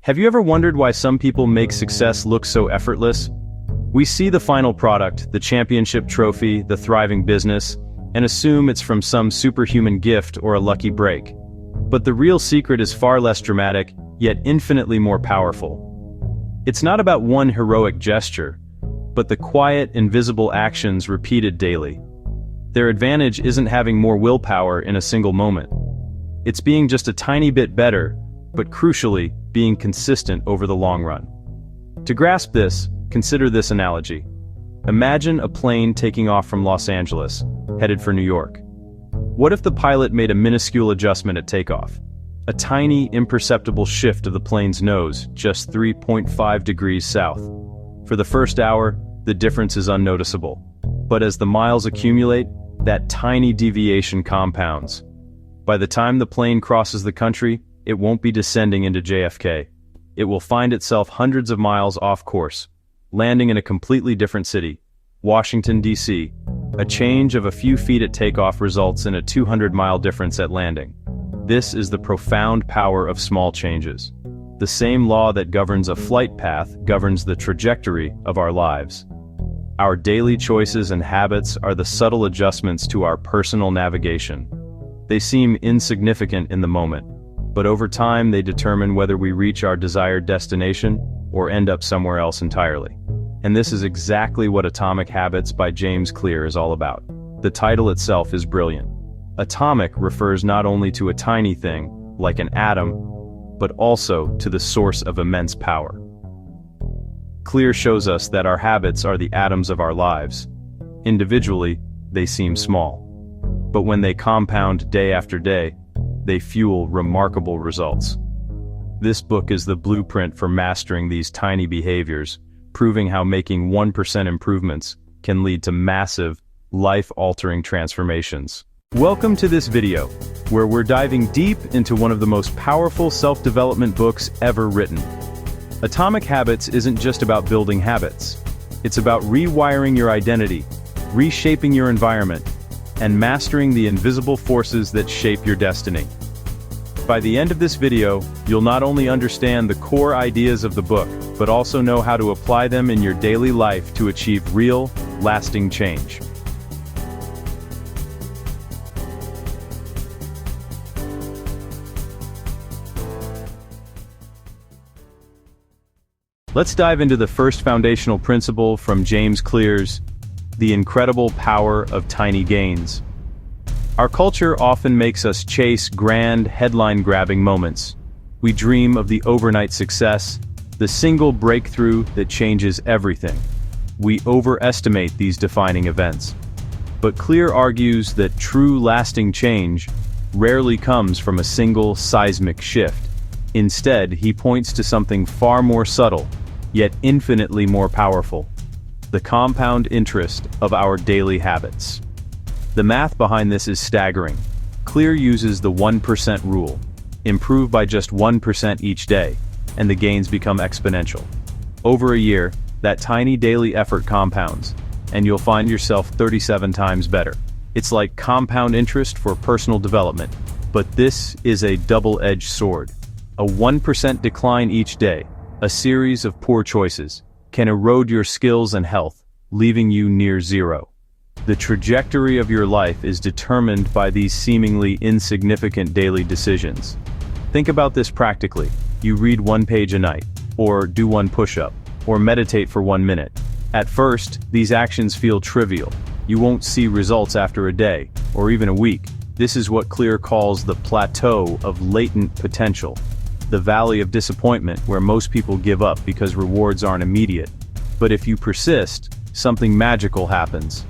Have you ever wondered why some people make success look so effortless? We see the final product, the championship trophy, the thriving business, and assume it's from some superhuman gift or a lucky break. But the real secret is far less dramatic, yet infinitely more powerful. It's not about one heroic gesture, but the quiet, invisible actions repeated daily. Their advantage isn't having more willpower in a single moment. It's being just a tiny bit better, but crucially, being consistent over the long run. To grasp this, consider this analogy. Imagine a plane taking off from Los Angeles, headed for New York. What if the pilot made a minuscule adjustment at takeoff? A tiny, imperceptible shift of the plane's nose, just 3.5 degrees south. For the first hour, the difference is unnoticeable. But as the miles accumulate, that tiny deviation compounds. By the time the plane crosses the country, it won't be descending into JFK. It will find itself hundreds of miles off course, landing in a completely different city, Washington, D.C. A change of a few feet at takeoff results in a 200-mile difference at landing. This is the profound power of small changes. The same law that governs a flight path governs the trajectory of our lives. Our daily choices and habits are the subtle adjustments to our personal navigation. They seem insignificant in the moment, but over time they determine whether we reach our desired destination or end up somewhere else entirely. And this is exactly what Atomic Habits by James Clear is all about. The title itself is brilliant. Atomic refers not only to a tiny thing, like an atom, but also to the source of immense power. Clear shows us that our habits are the atoms of our lives. Individually, they seem small. But when they compound day after day, they fuel remarkable results. This book is the blueprint for mastering these tiny behaviors, proving how making 1% improvements can lead to massive, life-altering transformations. Welcome to this video, where we're diving deep into one of the most powerful self-development books ever written. Atomic Habits isn't just about building habits. It's about rewiring your identity, reshaping your environment, and mastering the invisible forces that shape your destiny. By the end of this video, you'll not only understand the core ideas of the book, but also know how to apply them in your daily life to achieve real, lasting change. Let's dive into the first foundational principle from James Clear's The Incredible Power of Tiny Gains. Our culture often makes us chase grand, headline-grabbing moments. We dream of the overnight success, the single breakthrough that changes everything. We overestimate these defining events. But Clear argues that true lasting change rarely comes from a single seismic shift. Instead, he points to something far more subtle, yet infinitely more powerful: the compound interest of our daily habits. The math behind this is staggering. Clear uses the 1% rule. Improve by just 1% each day, and the gains become exponential. Over a year, that tiny daily effort compounds, and you'll find yourself 37 times better. It's like compound interest for personal development, but this is a double-edged sword. A 1% decline each day, a series of poor choices, can erode your skills and health, leaving you near zero. The trajectory of your life is determined by these seemingly insignificant daily decisions. Think about this practically. You read one page a night, or do one push-up, or meditate for 1 minute. At first, these actions feel trivial. You won't see results after a day, or even a week. This is what Clear calls the plateau of latent potential, the valley of disappointment where most people give up because rewards aren't immediate. But if you persist, something magical happens.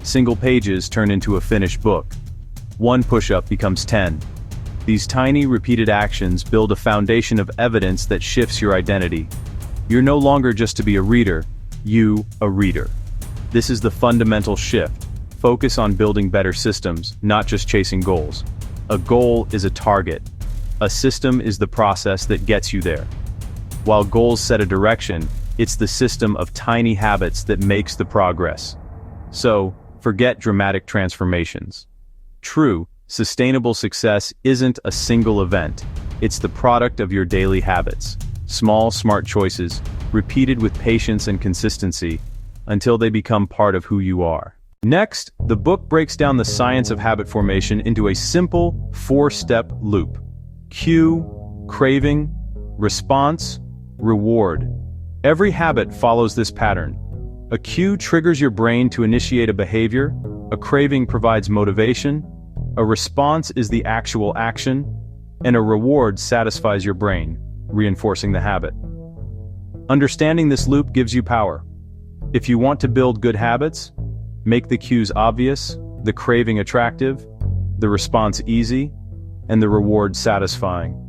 Single pages turn into a finished book. One push-up becomes 10. These tiny, repeated actions build a foundation of evidence that shifts your identity. You're no longer just to be a reader, you, a reader. This is the fundamental shift. Focus on building better systems, not just chasing goals. A goal is a target. A system is the process that gets you there. While goals set a direction, it's the system of tiny habits that makes the progress. So, forget dramatic transformations. True, sustainable success isn't a single event. It's the product of your daily habits. Small, smart choices, repeated with patience and consistency, until they become part of who you are. Next, the book breaks down the science of habit formation into a simple, 4-step loop. Cue, craving, response, reward. Every habit follows this pattern. A cue triggers your brain to initiate a behavior, a craving provides motivation, a response is the actual action, and a reward satisfies your brain, reinforcing the habit. Understanding this loop gives you power. If you want to build good habits, make the cues obvious, the craving attractive, the response easy, and the reward satisfying.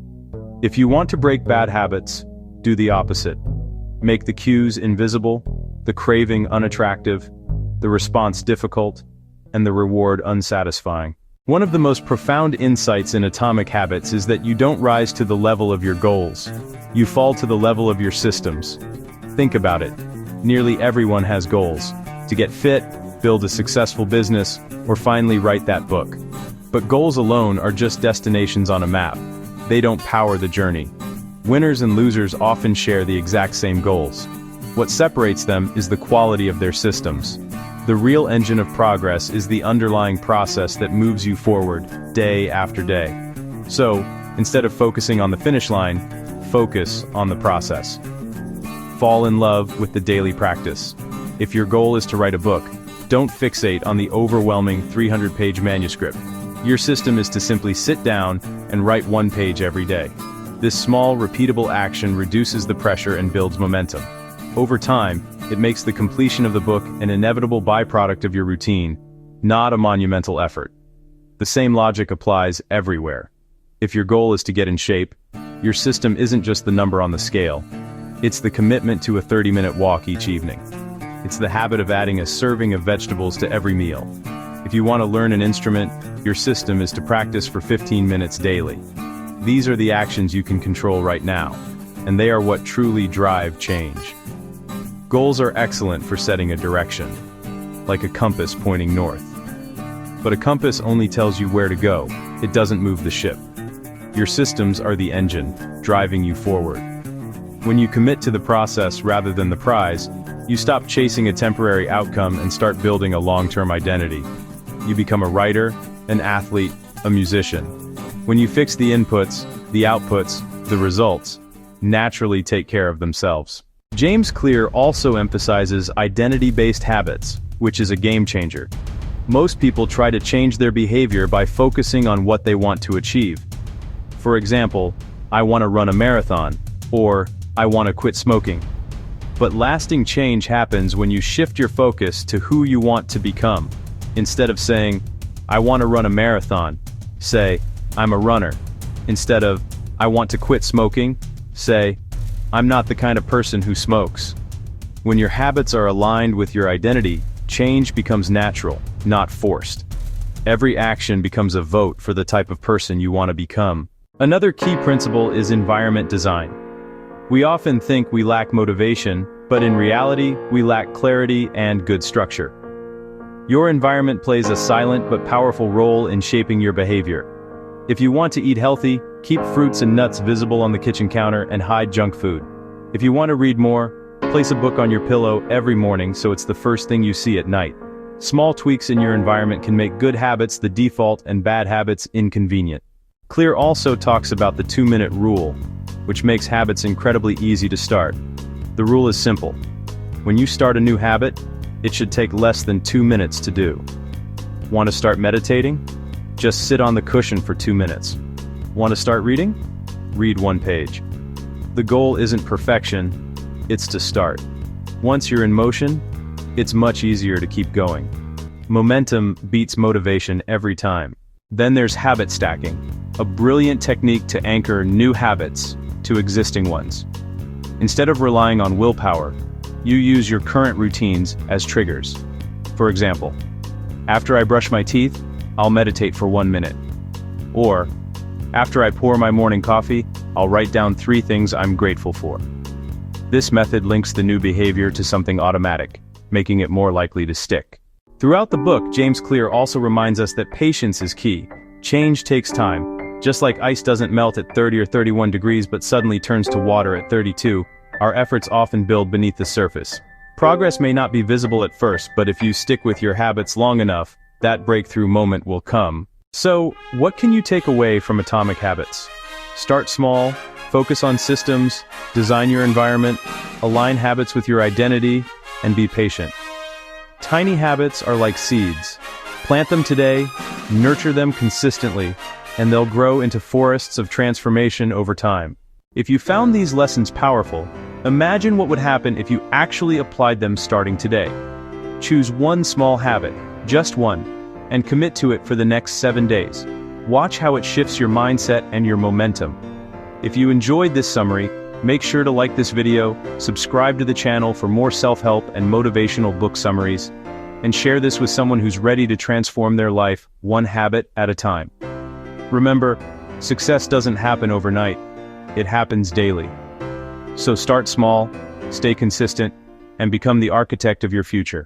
If you want to break bad habits, do the opposite. Make the cues invisible, the craving unattractive, the response difficult, and the reward unsatisfying. One of the most profound insights in Atomic Habits is that you don't rise to the level of your goals. You fall to the level of your systems. Think about it. Nearly everyone has goals. To get fit, build a successful business, or finally write that book. But goals alone are just destinations on a map. They don't power the journey. Winners and losers often share the exact same goals. What separates them is the quality of their systems. The real engine of progress is the underlying process that moves you forward, day after day. So, instead of focusing on the finish line, focus on the process. Fall in love with the daily practice. If your goal is to write a book, don't fixate on the overwhelming 300-page manuscript. Your system is to simply sit down and write 1 page every day. This small, repeatable action reduces the pressure and builds momentum. Over time, it makes the completion of the book an inevitable byproduct of your routine, not a monumental effort. The same logic applies everywhere. If your goal is to get in shape, your system isn't just the number on the scale. It's the commitment to a 30-minute walk each evening. It's the habit of adding a serving of vegetables to every meal. If you want to learn an instrument, your system is to practice for 15 minutes daily. These are the actions you can control right now, and they are what truly drive change. Goals are excellent for setting a direction, like a compass pointing north. But a compass only tells you where to go, it doesn't move the ship. Your systems are the engine, driving you forward. When you commit to the process rather than the prize, you stop chasing a temporary outcome and start building a long-term identity. You become a writer, an athlete, a musician. When you fix the inputs, the outputs, the results naturally take care of themselves. James Clear also emphasizes identity-based habits, which is a game changer. Most people try to change their behavior by focusing on what they want to achieve. For example, I want to run a marathon, or I want to quit smoking. But lasting change happens when you shift your focus to who you want to become. Instead of saying, I want to run a marathon, say, I'm a runner. Instead of, I want to quit smoking, say, I'm not the kind of person who smokes. When your habits are aligned with your identity, change becomes natural, not forced. Every action becomes a vote for the type of person you want to become. Another key principle is environment design. We often think we lack motivation, but in reality, we lack clarity and good structure. Your environment plays a silent but powerful role in shaping your behavior. If you want to eat healthy, keep fruits and nuts visible on the kitchen counter and hide junk food. If you want to read more, place a book on your pillow every morning so it's the first thing you see at night. Small tweaks in your environment can make good habits the default and bad habits inconvenient. Clear also talks about the 2-minute rule, which makes habits incredibly easy to start. The rule is simple. When you start a new habit, it should take less than 2 minutes to do. Want to start meditating? Just sit on the cushion for 2 minutes. Want to start reading? Read 1 page. The goal isn't perfection, it's to start. Once you're in motion, it's much easier to keep going. Momentum beats motivation every time. Then there's habit stacking, a brilliant technique to anchor new habits to existing ones. Instead of relying on willpower, you use your current routines as triggers. For example, after I brush my teeth, I'll meditate for 1 minute. Or, after I pour my morning coffee, I'll write down 3 things I'm grateful for. This method links the new behavior to something automatic, making it more likely to stick. Throughout the book, James Clear also reminds us that patience is key. Change takes time, Just like ice doesn't melt at 30 or 31 degrees but suddenly turns to water at 32, our efforts often build beneath the surface. Progress may not be visible at first, but if you stick with your habits long enough, that breakthrough moment will come. So, what can you take away from Atomic Habits? Start small, focus on systems, design your environment, align habits with your identity, and be patient. Tiny habits are like seeds. Plant them today, nurture them consistently, and they'll grow into forests of transformation over time. If you found these lessons powerful, imagine what would happen if you actually applied them starting today. Choose one small habit, just one, and commit to it for the next 7 days. Watch how it shifts your mindset and your momentum. If you enjoyed this summary, make sure to like this video, subscribe to the channel for more self-help and motivational book summaries, and share this with someone who's ready to transform their life one habit at a time. Remember, success doesn't happen overnight, it happens daily. So start small, stay consistent, and become the architect of your future.